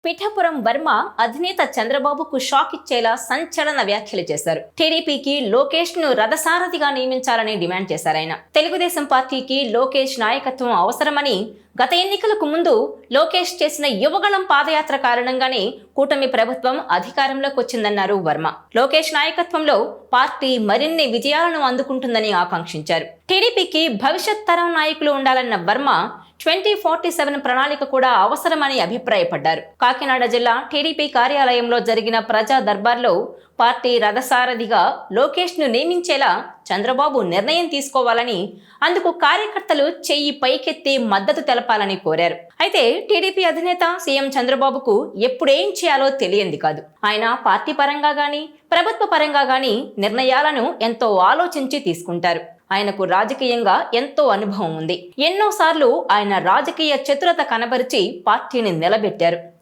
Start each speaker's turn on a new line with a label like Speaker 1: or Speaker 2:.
Speaker 1: పిఠాపురం వర్మ అధినేత చంద్రబాబుకు షాక్ ఇచ్చేలా సంచలన వ్యాఖ్యలు చేశారు. టీడీపీకి లోకేష్ ను రథసారథిగా నియమించాలని డిమాండ్ చేశారు. ఆయన తెలుగుదేశం పార్టీకి లోకేష్ నాయకత్వం అవసరమని, గత ఎన్నికలకు ముందు లోకేష్ చేసిన యువగళం పాదయాత్ర కారణంగానే కూటమి ప్రభుత్వం అధికారంలోకి వచ్చిందన్నారు వర్మ. లోకేష్ నాయకత్వంలో పార్టీ మరిన్ని విజయాలను అందుకుంటుందని ఆకాంక్షించారు. టీడీపీకి భవిష్యత్ తరం నాయకులు ఉండాలన్న వర్మ 2047 ప్రణాళిక కూడా అవసరమని అభిప్రాయపడ్డారు. కాకినాడ జిల్లా టీడీపీ కార్యాలయంలో జరిగిన ప్రజా దర్బార్లో పార్టీ రథసారథిగా లోకేష్ ను నియమించేలా చంద్రబాబు నిర్ణయం తీసుకోవాలని, అందుకు కార్యకర్తలు చెయ్యి పైకెత్తి మద్దతు తెలపాలని కోరారు. అయితే టీడీపీ అధినేత సీఎం చంద్రబాబుకు ఎప్పుడేం చేయాలో తెలియంది కాదు. ఆయన పార్టీ పరంగా గానీ, ప్రభుత్వ పరంగా గానీ నిర్ణయాలను ఎంతో ఆలోచించి తీసుకుంటారు. ఆయనకు రాజకీయంగా ఎంతో అనుభవం ఉంది. ఎన్నోసార్లు ఆయన రాజకీయ చతురత కనబరిచి పార్టీని నిలబెట్టారు.